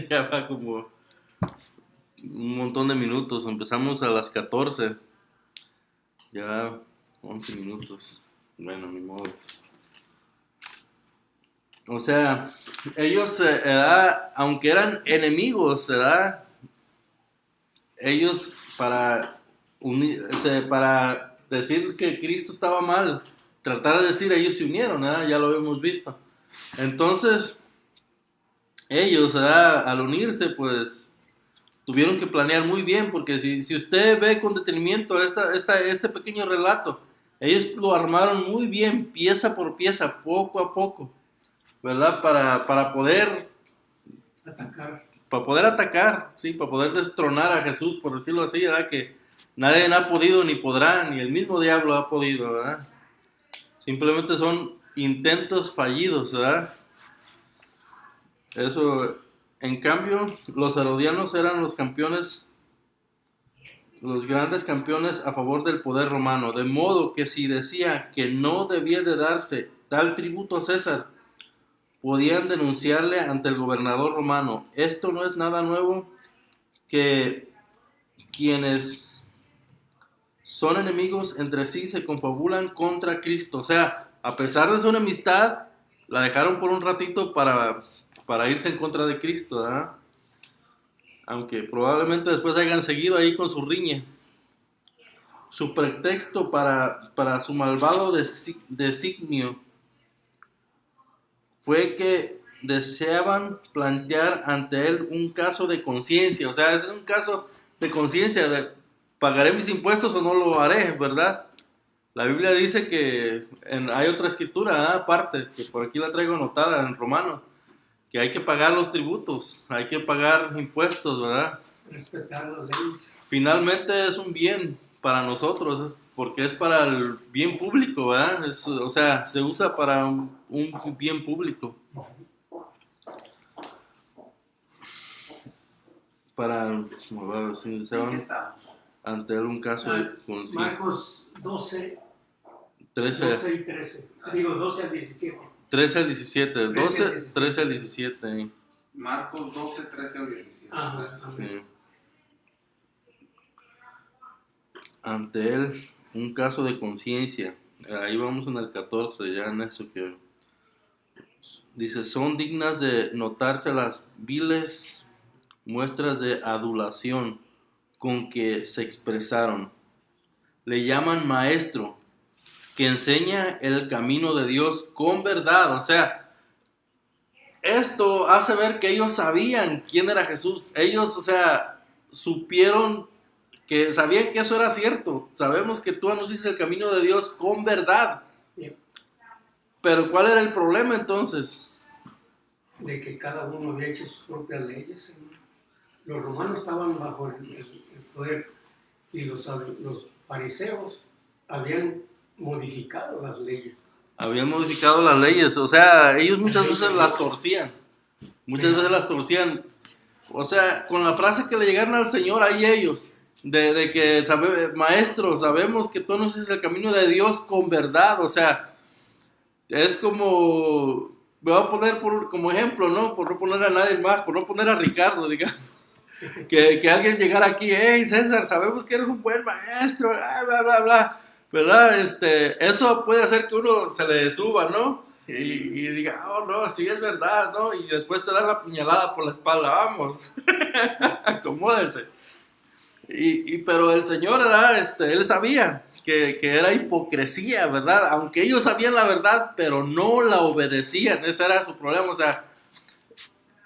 Ya va como un montón de minutos. Empezamos a las 14. Ya 11 minutos. Bueno, ni modo. O sea, ellos, aunque eran enemigos, ¿verdad? Ellos para decir que Cristo estaba mal, tratar de decir, ellos se unieron, ¿verdad? Ya lo habíamos visto. Entonces, ellos, ¿verdad? Al unirse, pues tuvieron que planear muy bien, porque si usted ve con detenimiento este pequeño relato, ellos lo armaron muy bien, pieza por pieza, poco a poco, ¿verdad? Atacar. Para poder atacar, sí, para poder destronar a Jesús, por decirlo así, ¿verdad? Que nadie ha podido ni podrá, ni el mismo diablo ha podido, ¿verdad? Simplemente son intentos fallidos, ¿verdad? Eso, en cambio, los herodianos eran los campeones, los grandes campeones a favor del poder romano, de modo que si decía que no debía de darse tal tributo a César, podían denunciarle ante el gobernador romano. Esto no es nada nuevo, que quienes son enemigos entre sí se confabulan contra Cristo. O sea, a pesar de su enemistad, la dejaron por un ratito para irse en contra de Cristo, ¿verdad? Aunque probablemente después hayan seguido ahí con su riña. Su pretexto para su malvado designio fue que deseaban plantear ante él un caso de conciencia. O sea, es un caso de conciencia, de pagaré mis impuestos o no lo haré, ¿verdad? La Biblia dice que hay otra escritura, aparte, que por aquí la traigo anotada en Romano, que hay que pagar los tributos, hay que pagar impuestos, ¿verdad? Respetar las leyes. Finalmente es un bien para nosotros, porque es para el bien público, ¿verdad? O sea, se usa para un bien público. Para, si se van ante él un caso de conciencia. Marcos 12, 13, 12 y 13. Digo 12 al 17. 13 al 17, 12, 13 al 17. Marcos 12, 13 al 17. Sí. Ante él un caso de conciencia. Ahí vamos en el 14, ya en eso que dice, son dignas de notarse las viles muestras de adulación con que se expresaron. Le llaman maestro, que enseña el camino de Dios con verdad. O sea, esto hace ver que ellos sabían quién era Jesús. Ellos, o sea, sabían que eso era cierto. Sabemos que tú anuncias el camino de Dios con verdad. Bien. Pero ¿cuál era el problema entonces? De que cada uno había hecho sus propias leyes. Los romanos estaban bajo el poder y los fariseos habían modificado las leyes. Habían modificado las leyes. O sea, ellos muchas veces las torcían. Muchas veces las torcían. O sea, con la frase que le llegaron al Señor ahí ellos, de que, maestro, sabemos que tú anuncias el camino de Dios con verdad. O sea, es como, me voy a poner como ejemplo, ¿no? Por no poner a nadie más, por no poner a Ricardo, digamos. Que alguien llegara aquí, hey César, sabemos que eres un buen maestro, bla, bla, bla, bla. ¿Verdad? Eso puede hacer que uno se le suba, ¿no? Y diga, oh, no, sí es verdad, ¿no? Y después te da la puñalada por la espalda, vamos, acomódense. Pero el Señor, ¿verdad? Él sabía que era hipocresía, ¿verdad? Aunque ellos sabían la verdad, pero no la obedecían, ese era su problema. O sea,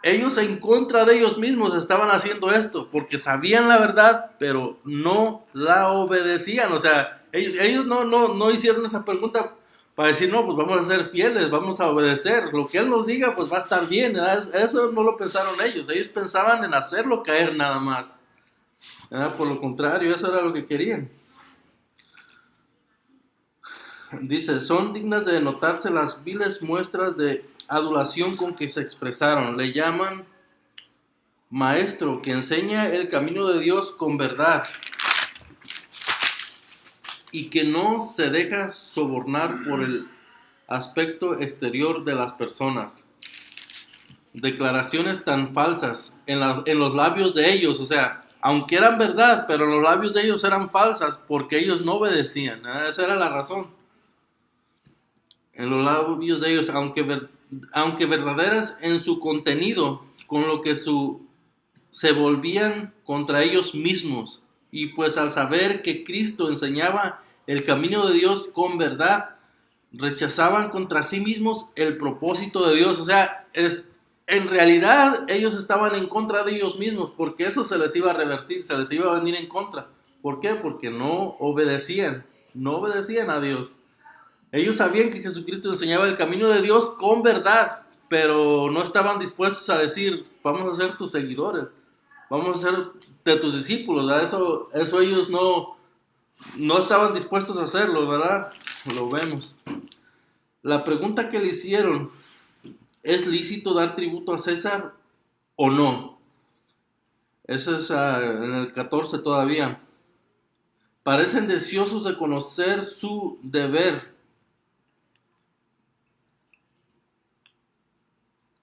ellos en contra de ellos mismos estaban haciendo esto, porque sabían la verdad, pero no la obedecían. O sea, ellos no hicieron esa pregunta para decir, no, pues vamos a ser fieles, vamos a obedecer. Lo que Él nos diga, pues va a estar bien, ¿verdad? Eso no lo pensaron ellos. Ellos pensaban en hacerlo caer nada más. Por lo contrario, eso era lo que querían. Dice, son dignas de notarse las viles muestras de adulación con que se expresaron. Le llaman maestro, que enseña el camino de Dios con verdad y que no se deja sobornar por el aspecto exterior de las personas. declaraciones tan falsas en los labios de ellos, o sea, aunque eran verdad, pero los labios de ellos eran falsas porque ellos no obedecían, ¿eh? Esa era la razón. En los labios de ellos, aunque verdaderas en su contenido, con lo que se volvían contra ellos mismos. Y pues al saber que Cristo enseñaba el camino de Dios con verdad, rechazaban contra sí mismos el propósito de Dios. O sea, en realidad ellos estaban en contra de ellos mismos, porque eso se les iba a revertir, se les iba a venir en contra. ¿Por qué? Porque no obedecían a Dios. Ellos sabían que Jesucristo enseñaba el camino de Dios con verdad, pero no estaban dispuestos a decir, vamos a ser tus seguidores, vamos a ser de tus discípulos, ¿verdad? Eso ellos no estaban dispuestos a hacerlo, ¿verdad? Lo vemos. La pregunta que le hicieron, ¿es lícito dar tributo a César o no? Eso es en el 14 todavía. Parecen deseosos de conocer su deber,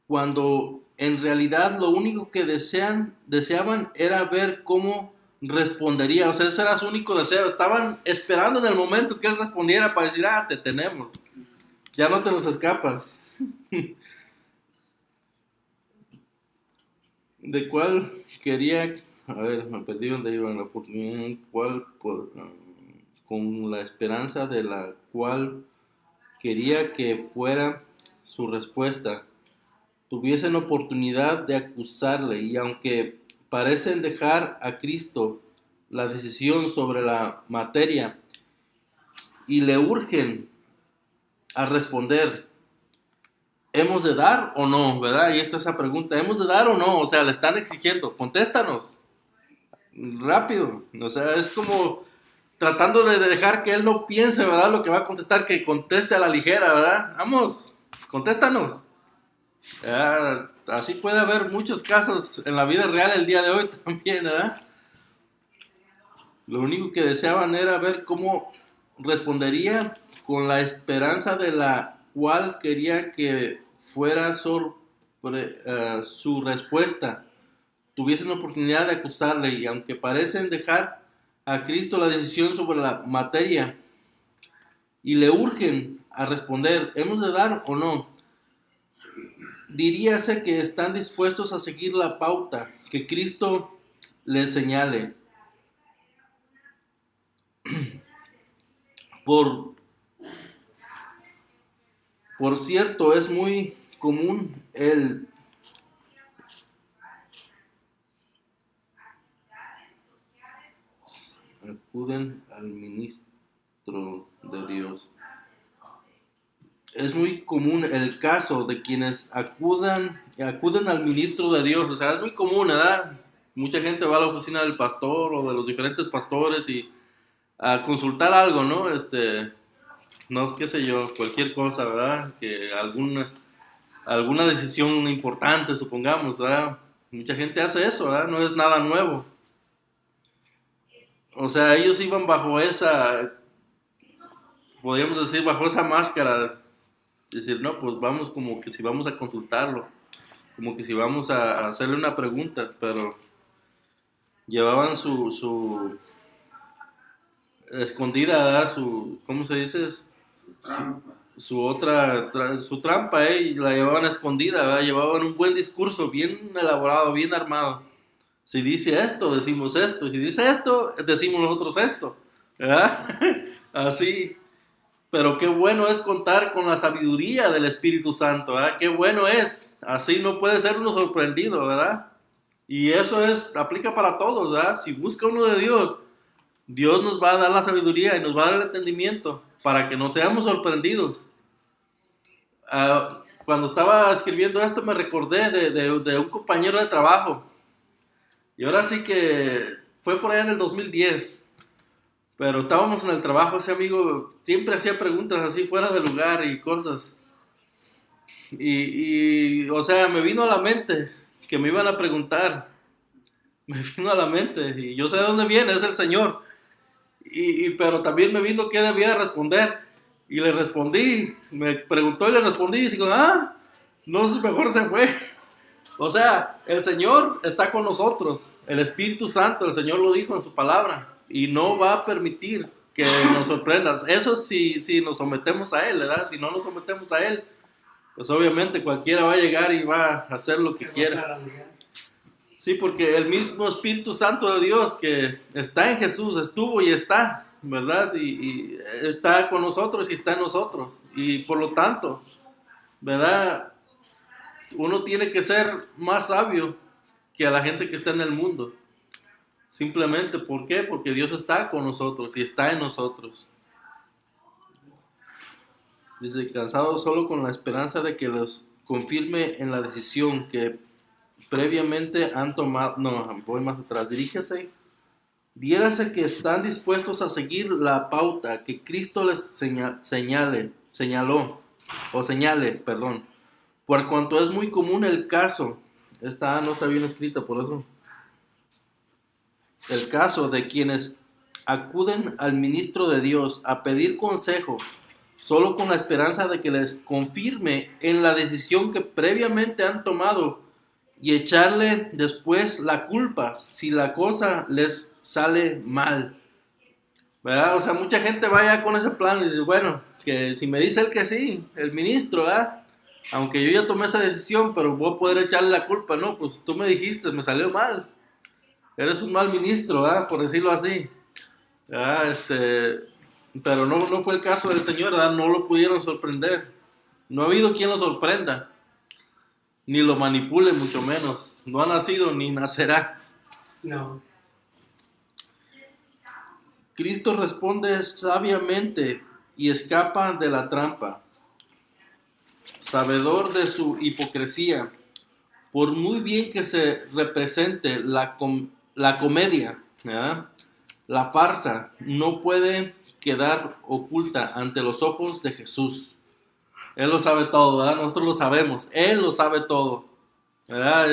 cuando en realidad lo único que deseaban era ver cómo respondería. O sea, ese era su único deseo. Estaban esperando en el momento que él respondiera para decir, te tenemos, ya no te nos escapas. ¿De cuál quería? A ver, me perdí donde iba en la oportunidad. Con la esperanza de la cual quería que fuera su respuesta, tuviesen oportunidad de acusarle, y aunque parecen dejar a Cristo la decisión sobre la materia y le urgen a responder, ¿hemos de dar o no? ¿Verdad? Y esta es esa pregunta, ¿hemos de dar o no? O sea, le están exigiendo, contéstanos, rápido. O sea, es como tratando de dejar que él no piense, ¿verdad? Lo que va a contestar, que conteste a la ligera, ¿verdad? Vamos, contéstanos. Así puede haber muchos casos en la vida real el día de hoy también, ¿verdad? Lo único que deseaban era ver cómo respondería, con la esperanza de la cual quería que fuera su respuesta. Tuviesen oportunidad de acusarle, y aunque parecen dejar a Cristo la decisión sobre la materia y le urgen a responder, ¿hemos de dar o no? Diríase que están dispuestos a seguir la pauta que Cristo les señale. Por cierto, es muy común acuden al ministro de Dios. Es muy común el caso de quienes acuden al ministro de Dios. O sea, es muy común, ¿verdad? Mucha gente va a la oficina del pastor o de los diferentes pastores y a consultar algo, ¿no? No, qué sé yo, cualquier cosa, ¿verdad? Que alguna decisión importante, supongamos, ¿verdad? Mucha gente hace eso, ¿verdad? No es nada nuevo. O sea, ellos iban bajo podríamos decir, bajo esa máscara. Decir, no, pues vamos como que si vamos a consultarlo, como que si vamos a hacerle una pregunta, pero llevaban su escondida, ¿verdad? ¿Cómo se dice? Su trampa, y la llevaban escondida, ¿verdad? Llevaban un buen discurso, bien elaborado, bien armado. Si dice esto, decimos esto, si dice esto, decimos nosotros esto, ¿verdad? Así. Pero qué bueno es contar con la sabiduría del Espíritu Santo, ¿verdad? Qué bueno es. Así no puede ser uno sorprendido, ¿verdad? Y eso aplica para todos, ¿verdad? Si busca uno de Dios, Dios nos va a dar la sabiduría y nos va a dar el entendimiento para que no seamos sorprendidos. Cuando estaba escribiendo esto me recordé de un compañero de trabajo. Y ahora sí que fue por allá en el 2010. Pero estábamos en el trabajo, ese amigo siempre hacía preguntas así fuera de lugar y cosas. O sea, me vino a la mente que me iban a preguntar. Me vino a la mente y yo sé de dónde viene, es el Señor. Pero también me vino qué debía responder. Y le respondí, me preguntó y le respondí y digo, no, mejor se fue. O sea, el Señor está con nosotros, el Espíritu Santo, el Señor lo dijo en su palabra, y no va a permitir que nos sorprendas. Eso si nos sometemos a Él, ¿verdad? Si no nos sometemos a Él, pues obviamente cualquiera va a llegar y va a hacer lo que quiera. Sí, porque el mismo Espíritu Santo de Dios que está en Jesús, estuvo y está, ¿verdad? Y está con nosotros y está en nosotros. Y por lo tanto, ¿verdad? Uno tiene que ser más sabio que a la gente que está en el mundo. Simplemente, ¿por qué? Porque Dios está con nosotros y está en nosotros. Dice, cansados solo con la esperanza de que los confirme en la decisión que previamente han tomado. No, voy más atrás. Diríjase. Diérase que están dispuestos a seguir la pauta que Cristo les señale, perdón. Por cuanto es muy común el caso, esta no está bien escrita, por eso. El caso de quienes acuden al ministro de Dios a pedir consejo, solo con la esperanza de que les confirme en la decisión que previamente han tomado y echarle después la culpa si la cosa les sale mal, ¿verdad? O sea, mucha gente vaya con ese plan y dice, bueno, que si me dice el que sí, el ministro, ¿verdad? Aunque yo ya tomé esa decisión, pero voy a poder echarle la culpa, no, pues tú me dijiste, me salió mal, eres un mal ministro, ¿verdad? Por decirlo así, ¿verdad? Pero no fue el caso del Señor, ¿verdad? No lo pudieron sorprender, no ha habido quien lo sorprenda, ni lo manipule, mucho menos. No ha nacido ni nacerá. No. Cristo responde sabiamente y escapa de la trampa. Sabedor de su hipocresía, por muy bien que se represente la comedia, ¿verdad? La farsa no puede quedar oculta ante los ojos de Jesús. Él lo sabe todo, ¿verdad? Nosotros lo sabemos. Él lo sabe todo, ¿verdad?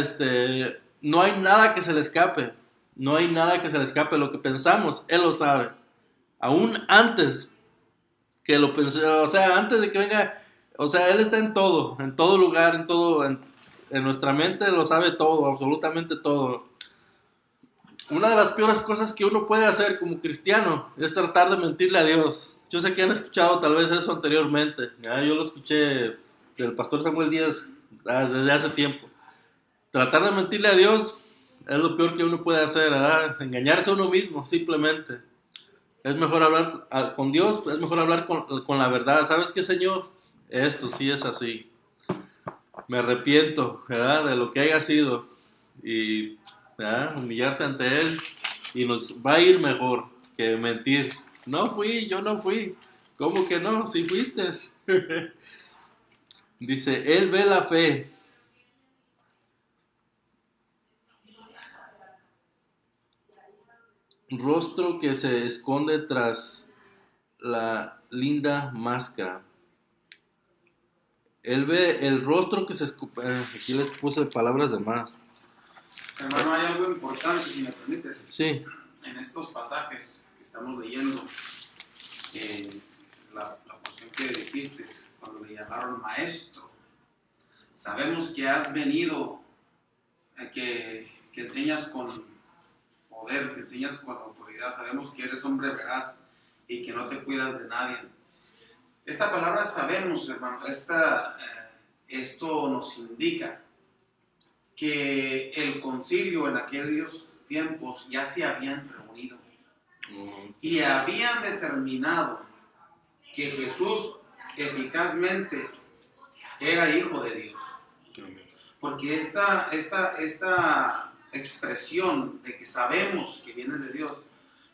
No hay nada que se le escape. No hay nada que se le escape de lo que pensamos. Él lo sabe. Aún antes que lo pensé, o sea, antes de que venga, o sea, Él está en todo lugar, en nuestra mente lo sabe todo, absolutamente todo. Una de las peores cosas que uno puede hacer como cristiano es tratar de mentirle a Dios. Yo sé que han escuchado tal vez eso anteriormente. ¿Ya? Yo lo escuché del pastor Samuel Díaz desde hace tiempo. Tratar de mentirle a Dios es lo peor que uno puede hacer, ¿verdad? Engañarse a uno mismo, simplemente. Es mejor hablar con Dios, es mejor hablar con la verdad. ¿Sabes qué, Señor? Esto sí es así. Me arrepiento, ¿verdad? De lo que haya sido. Y ¿verdad? Humillarse ante Él y nos va a ir mejor que mentir. Yo no fui. ¿Cómo que no? Sí fuiste. Dice, Él ve la fe. Rostro que se esconde tras la linda máscara. Él ve el rostro que se esconde. Aquí les puse palabras de más. Hermano, hay algo importante, si me permites. Sí. En estos pasajes que estamos leyendo, la porción que dijiste, cuando le llamaron maestro, sabemos que has venido, que enseñas con poder, que enseñas con autoridad, sabemos que eres hombre veraz y que no te cuidas de nadie. Esta palabra sabemos, hermano, esto nos indica que el concilio en aquellos tiempos ya se habían reunido y habían determinado que Jesús eficazmente era hijo de Dios. Porque esta expresión de que sabemos que viene de Dios,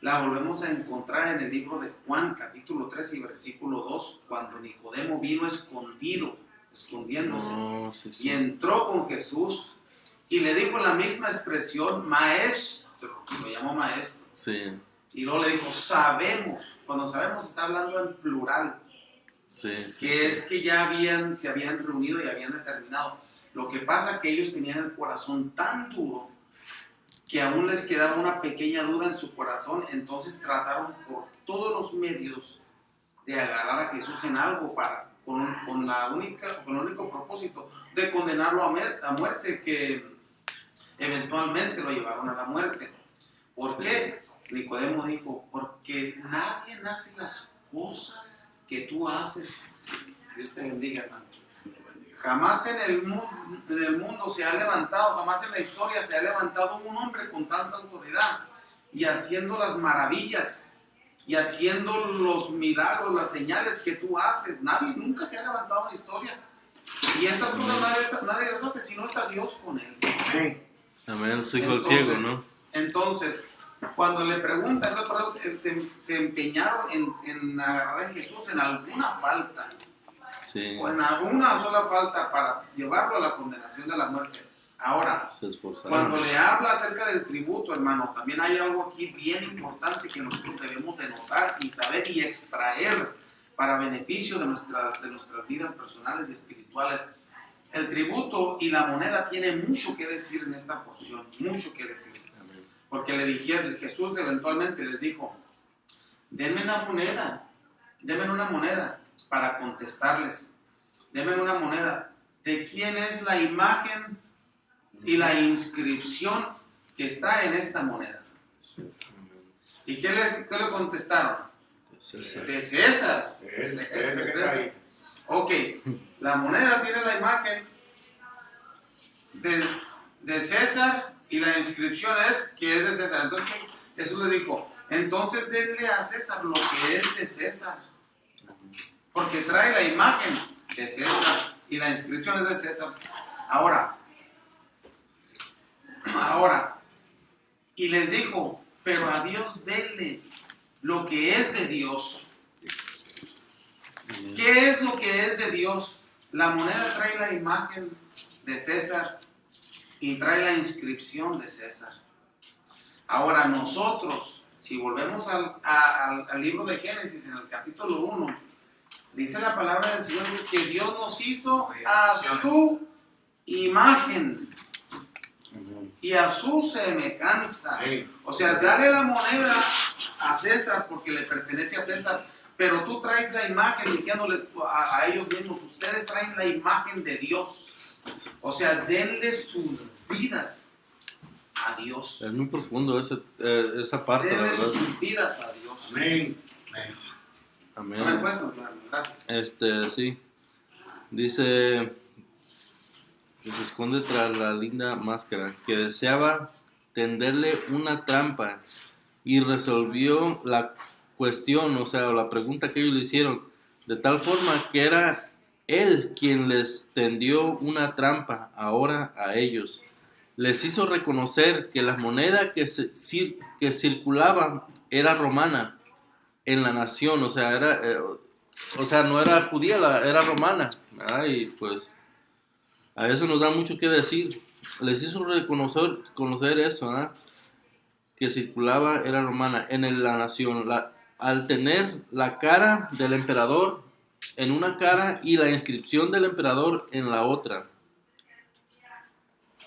la volvemos a encontrar en el libro de Juan, capítulo 3 y versículo 2, cuando Nicodemo vino escondiéndose, y entró con Jesús y le dijo la misma expresión, maestro, lo llamó maestro. Sí. Y luego le dijo, sabemos. Cuando sabemos está hablando en plural. Que es que ya se habían reunido y habían determinado. Lo que pasa es que ellos tenían el corazón tan duro que aún les quedaba una pequeña duda en su corazón. Entonces trataron por todos los medios de agarrar a Jesús en algo con el único propósito de condenarlo a muerte, que eventualmente lo llevaron a la muerte. ¿Por qué? Nicodemo dijo, porque nadie hace las cosas que tú haces. Dios te bendiga, hermano. Jamás en el mundo se ha levantado, jamás en la historia se ha levantado un hombre con tanta autoridad y haciendo las maravillas y haciendo los milagros, las señales que tú haces. Nadie nunca se ha levantado en la historia. Y estas cosas nadie las hace si no está Dios con él. Amén, soy el ciego, ¿no? Entonces, cuando le preguntan, se empeñaron en agarrar a Jesús en alguna falta. Sí. O en alguna sola falta para llevarlo a la condenación de la muerte. Ahora, cuando le habla acerca del tributo, hermano, también hay algo aquí bien importante que nosotros debemos de notar y saber y extraer para beneficio de nuestras vidas personales y espirituales. El tributo y la moneda tienen mucho que decir en esta porción, mucho que decir. Porque Jesús eventualmente les dijo, denme una moneda para contestarles. Denme una moneda. ¿De quién es la imagen y la inscripción que está en esta moneda? ¿Y qué le contestaron? De César. De César. Ok, la moneda tiene la imagen de César y la inscripción es que es de César. Entonces Jesús le dijo, entonces denle a César lo que es de César, porque trae la imagen de César y la inscripción es de César. Ahora, y les dijo, pero a Dios denle lo que es de Dios. ¿Qué es lo que es de Dios? La moneda trae la imagen de César y trae la inscripción de César. Ahora nosotros, si volvemos al libro de Génesis, en el capítulo 1, dice la palabra del Señor que Dios nos hizo a su imagen y a su semejanza. O sea, darle la moneda a César porque le pertenece a César, pero tú traes la imagen diciéndole a ellos mismos, ustedes traen la imagen de Dios. O sea, denle sus vidas a Dios. Es muy profundo esa parte, denle la verdad. sus vidas a Dios. Amén. Amén. No me cuento, gracias. Sí. Dice que se esconde tras la linda máscara, que deseaba tenderle una trampa y resolvió la cuestión, o sea, la pregunta que ellos le hicieron, de tal forma que era él quien les tendió una trampa ahora a ellos. Les hizo reconocer que la moneda que circulaba era romana en la nación, o sea, no era judía, era romana, ¿verdad? Y pues a eso nos da mucho que decir. Les hizo conocer eso, ¿verdad? Que circulaba era romana en la nación, al tener la cara del emperador en una cara y la inscripción del emperador en la otra.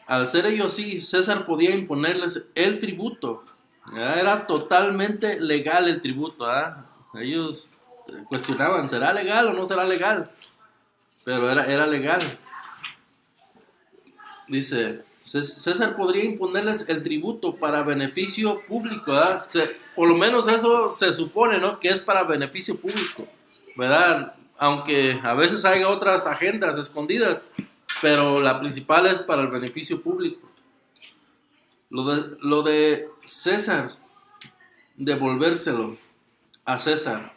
Al ser ellos así, César podía imponerles el tributo. ¿Verdad? Era totalmente legal el tributo. ¿Verdad? Ellos cuestionaban, ¿será legal o no será legal? Pero era legal. Dice, César podría imponerles el tributo para beneficio público, ¿verdad? Por lo menos eso se supone, ¿no? Que es para beneficio público, ¿verdad? Aunque a veces haya otras agendas escondidas, pero la principal es para el beneficio público. Lo de César, devolvérselo a César.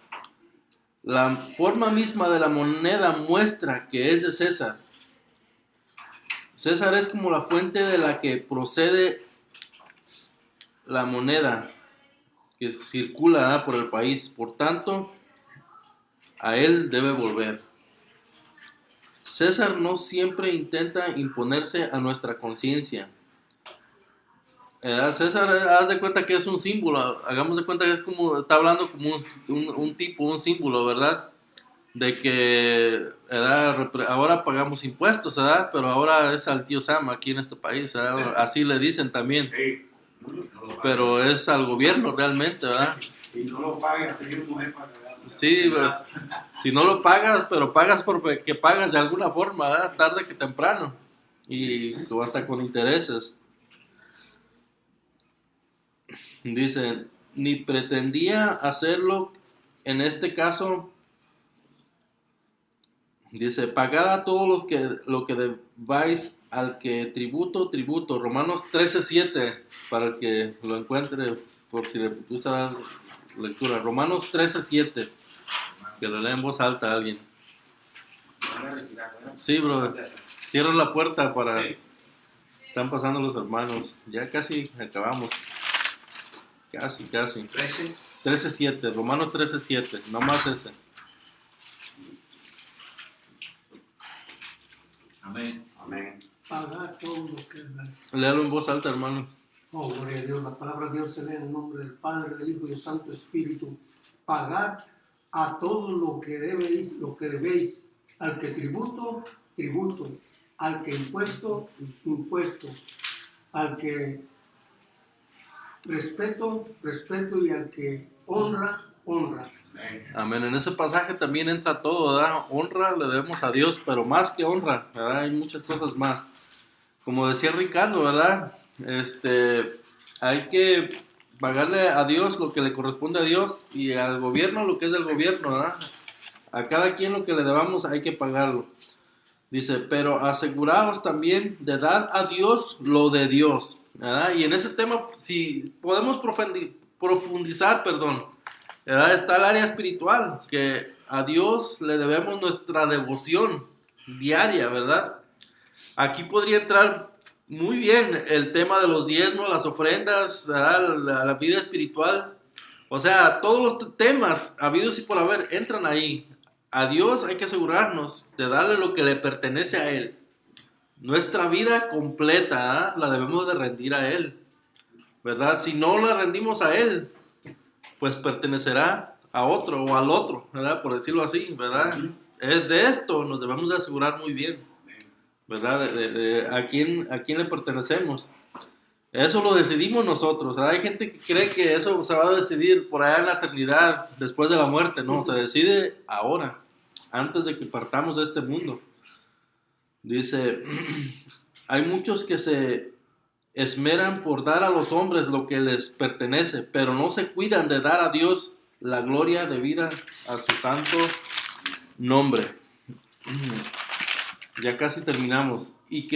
La forma misma de la moneda muestra que es de César. César es como la fuente de la que procede la moneda que circula por el país. Por tanto, a él debe volver. César no siempre intenta imponerse a nuestra conciencia. César, haz de cuenta que es un símbolo. Hagamos de cuenta que es como, está hablando como un símbolo, ¿verdad? De que ahora pagamos impuestos, ¿verdad? Pero ahora es al tío Sam aquí en este país, ¿verdad? Así le dicen también. Pero es al gobierno realmente, ¿verdad? Y no lo pagas, seguir mujer para pagar. Sí, si no lo pagas, pero pagas porque pagas de alguna forma, ¿verdad? Tarde que temprano. Y hasta con intereses. Dice, ni pretendía hacerlo en este caso. Dice, pagad a todos lo que debáis al que tributo. Romanos 13:7, para el que lo encuentre, por si le gusta dar lectura. Romanos 13:7, que lo lea en voz alta a alguien. Sí, bro. Cierra la puerta para... Sí. Están pasando los hermanos. Ya casi acabamos. Casi. 13:7, Romanos 13:7, no más ese. Amén. Pagar todo lo que das. Léalo en voz alta, hermano. Oh, gloria a Dios. La palabra de Dios se lee en el nombre del Padre, del Hijo y del Santo Espíritu. Pagad a todo lo que debéis. Al que tributo. Al que impuesto. Al que respeto y al que honra. Amén. En ese pasaje también entra todo, ¿verdad? Honra le debemos a Dios, pero más que honra, ¿verdad? Hay muchas cosas más. Como decía Ricardo, ¿verdad? Hay que pagarle a Dios lo que le corresponde a Dios y al gobierno lo que es del gobierno, ¿verdad? A cada quien lo que le debamos hay que pagarlo. Dice, pero aseguraos también de dar a Dios lo de Dios, ¿verdad? Y en ese tema, si podemos profundizar, ¿verdad? Está el área espiritual, que a Dios le debemos nuestra devoción diaria, ¿verdad? Aquí podría entrar muy bien el tema de los diezmos, las ofrendas, ¿verdad? La vida espiritual. O sea, todos los temas habidos y por haber entran ahí. A Dios hay que asegurarnos de darle lo que le pertenece a Él. Nuestra vida completa, la debemos de rendir a Él, ¿verdad? Si no la rendimos a Él, pues pertenecerá a otro o al otro, ¿verdad? Por decirlo así, ¿verdad? Es de esto nos debemos de asegurar muy bien, ¿verdad? A quién le pertenecemos. Eso lo decidimos nosotros, ¿verdad? Hay gente que cree que eso se va a decidir por allá en la eternidad, después de la muerte. No, se decide ahora, antes de que partamos de este mundo. Dice, hay muchos que se esmeran por dar a los hombres lo que les pertenece, pero no se cuidan de dar a Dios la gloria debida a su santo nombre. Ya casi terminamos. Y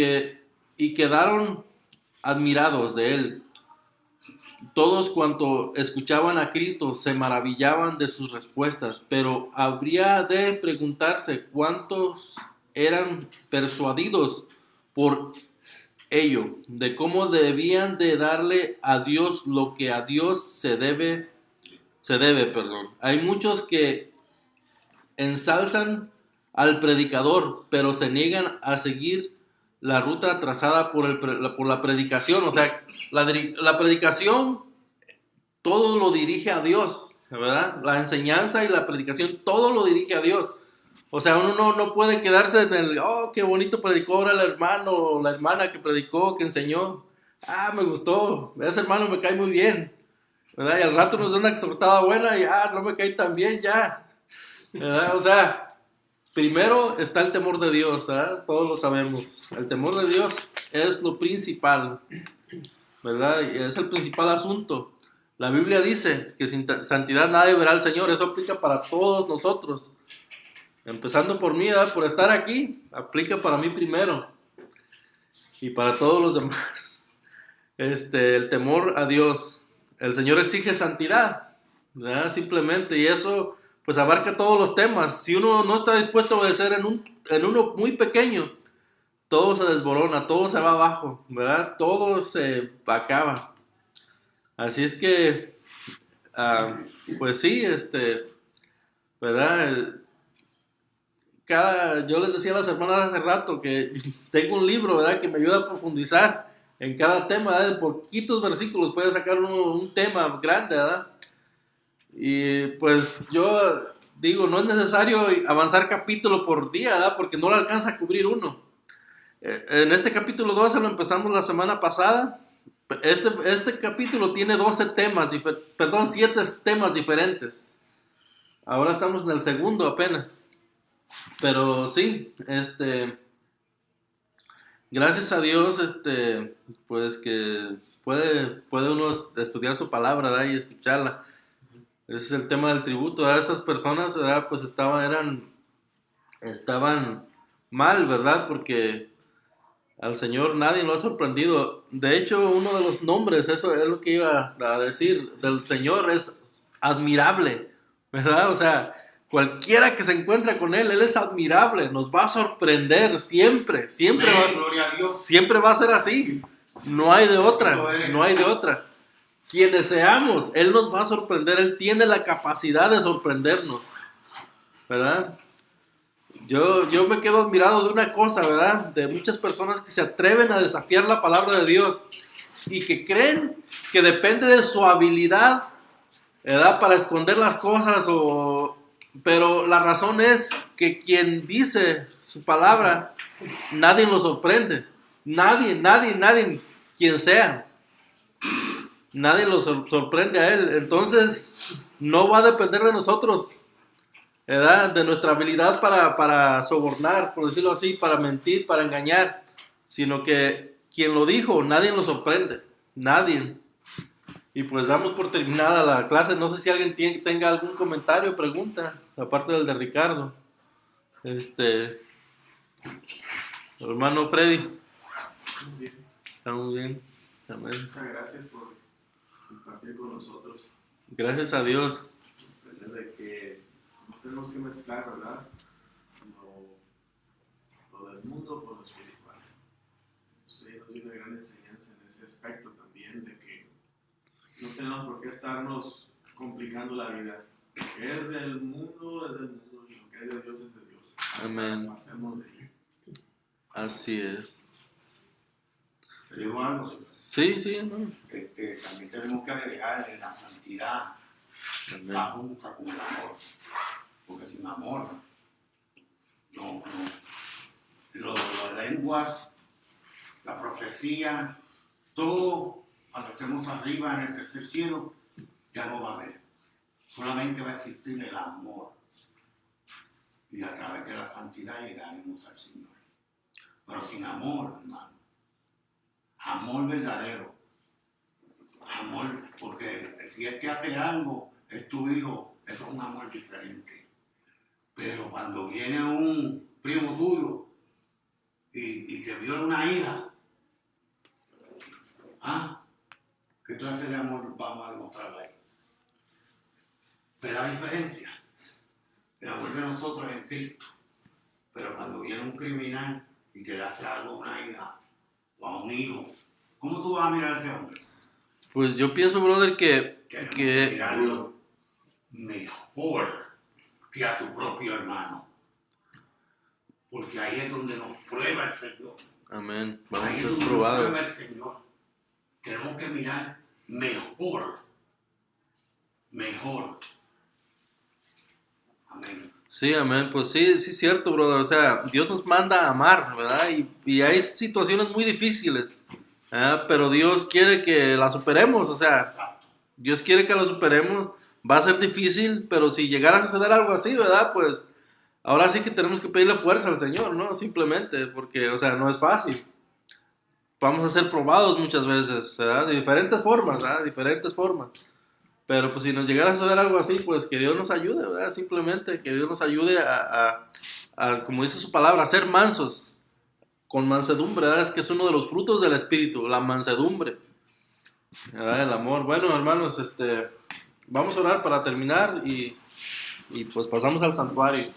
quedaron admirados de él. Todos cuanto escuchaban a Cristo se maravillaban de sus respuestas, pero habría de preguntarse cuántos eran persuadidos por ello, de cómo debían de darle a Dios lo que a Dios se debe. Hay muchos que ensalzan al predicador, pero se niegan a seguir la ruta trazada por la predicación. O sea, la predicación todo lo dirige a Dios, ¿verdad? La enseñanza y la predicación todo lo dirige a Dios. O sea, uno no puede quedarse en el, oh, qué bonito predicó ahora el hermano o la hermana que predicó, que enseñó. Ah, me gustó, ese hermano me cae muy bien, ¿verdad? Y al rato nos da una exhortada buena y, no me cae tan bien ya, ¿verdad? O sea, primero está el temor de Dios, ¿verdad? Todos lo sabemos. El temor de Dios es lo principal, ¿verdad? Y es el principal asunto. La Biblia dice que sin santidad nadie verá al Señor. Eso aplica para todos nosotros. Empezando por mí, ¿verdad? Por estar aquí, aplica para mí primero. Y para todos los demás. El temor a Dios. El Señor exige santidad, ¿verdad? Simplemente. Y eso, pues, abarca todos los temas. Si uno no está dispuesto a obedecer en uno muy pequeño, todo se desborona, todo se va abajo, ¿verdad? Todo se acaba. Así es que, pues sí, ¿verdad? Yo les decía a las hermanas hace rato que tengo un libro, ¿verdad? Que me ayuda a profundizar en cada tema, ¿verdad? De poquitos versículos puede sacar un tema grande, ¿verdad? Y pues yo digo, no es necesario avanzar capítulo por día, ¿verdad? Porque no lo alcanza a cubrir uno. En este capítulo 12 lo empezamos la semana pasada Este capítulo tiene 7 temas diferentes. Ahora estamos en el segundo apenas. Pero sí, gracias a Dios, pues que puede uno estudiar su palabra, ¿verdad? Y escucharla. Ese es el tema del tributo, ¿verdad? Estas personas, ¿verdad? Pues estaban mal, ¿verdad? Porque al Señor nadie lo ha sorprendido. De hecho, uno de los nombres, eso es lo que iba a decir, del Señor es admirable, ¿verdad? O sea, cualquiera que se encuentre con Él es admirable, nos va a sorprender siempre, Gloria a Dios. Siempre va a ser así, no hay de otra. Quienes seamos, Él nos va a sorprender, Él tiene la capacidad de sorprendernos, ¿verdad? Yo me quedo admirado de una cosa, ¿verdad? De muchas personas que se atreven a desafiar la palabra de Dios y que creen que depende de su habilidad, ¿verdad? Para esconder las cosas, pero la razón es que quien dice su palabra, nadie lo sorprende. Nadie, quien sea. Nadie lo sorprende a Él. Entonces, no va a depender de nosotros, ¿verdad? De nuestra habilidad para sobornar, por decirlo así, para mentir, para engañar, sino que quien lo dijo, nadie lo sorprende, nadie. Y pues damos por terminada la clase. No sé si alguien tenga algún comentario o pregunta, aparte del de Ricardo. Hermano Freddy. Estamos bien. Amén. Muchas gracias por compartir con nosotros. Gracias a Dios. De que no tenemos que mezclar, ¿verdad? Lo del mundo con lo espiritual. Eso sí nos dio una gran enseñanza en ese aspecto también, de que no tenemos por qué estarnos complicando la vida. Lo que es del mundo es del mundo, y lo que es de Dios es de Dios. Amén. Partamos de ahí. Así es. Te digo algo, Sí, hermano. también tenemos que agregar en la santidad, Amén. va junta con el amor, porque sin amor, no. Las lenguas, la profecía, todo, cuando estemos arriba en el tercer cielo, ya no va a haber. Solamente va a existir el amor. Y a través de la santidad llegaremos al Señor. Pero sin amor, hermano. Amor verdadero. Amor, porque si es que hace algo, es tu hijo, eso es un amor diferente. Pero cuando viene un primo tuyo y te viola una hija, ¿qué clase de amor vamos a demostrar ahí? Pero la diferencia, el amor de nosotros en Cristo. Pero cuando viene un criminal y te le hace algo a una hija o a un hijo, ¿cómo tú vas a mirar a ese hombre? Pues yo pienso, brother, que mirarlo mejor que a tu propio hermano. Porque ahí es donde nos prueba el Señor. amén. Ahí Vamos a es ser donde nos probados. prueba el Señor. Tenemos que mirar mejor. Amén. Sí, amén. Pues sí, es cierto, brother. O sea, Dios nos manda a amar, ¿verdad? Y hay situaciones muy difíciles, ¿verdad? Pero Dios quiere que las superemos, o sea, Exacto. Dios quiere que las superemos. Va a ser difícil, pero si llegara a suceder algo así, ¿verdad? Pues ahora sí que tenemos que pedirle fuerza al Señor, ¿no? Simplemente, porque, o sea, no es fácil. Vamos a ser probados muchas veces, ¿verdad? De diferentes formas, ¿verdad? Diferentes formas. Pero pues si nos llegara a suceder algo así, pues que Dios nos ayude, ¿verdad? Simplemente que Dios nos ayude a como dice su palabra, a ser mansos, con mansedumbre, ¿verdad? Es que es uno de los frutos del Espíritu, la mansedumbre, ¿verdad? El amor. Bueno, hermanos, vamos a orar para terminar y pues pasamos al santuario.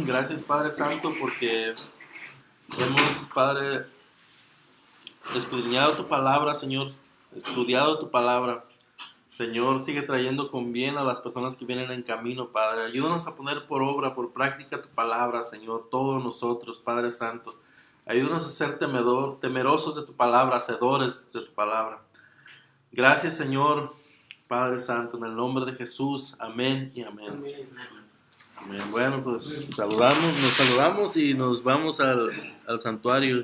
Gracias, Padre Santo, porque hemos, Padre, escudriñado tu palabra, Señor, estudiado tu palabra. Señor, sigue trayendo con bien a las personas que vienen en camino, Padre. Ayúdanos a poner por obra, por práctica tu palabra, Señor, todos nosotros, Padre Santo. Ayúdanos a ser temerosos de tu palabra, hacedores de tu palabra. Gracias, Señor, Padre Santo, en el nombre de Jesús. Amén y amén. Amén. Bueno, pues nos saludamos y nos vamos al santuario.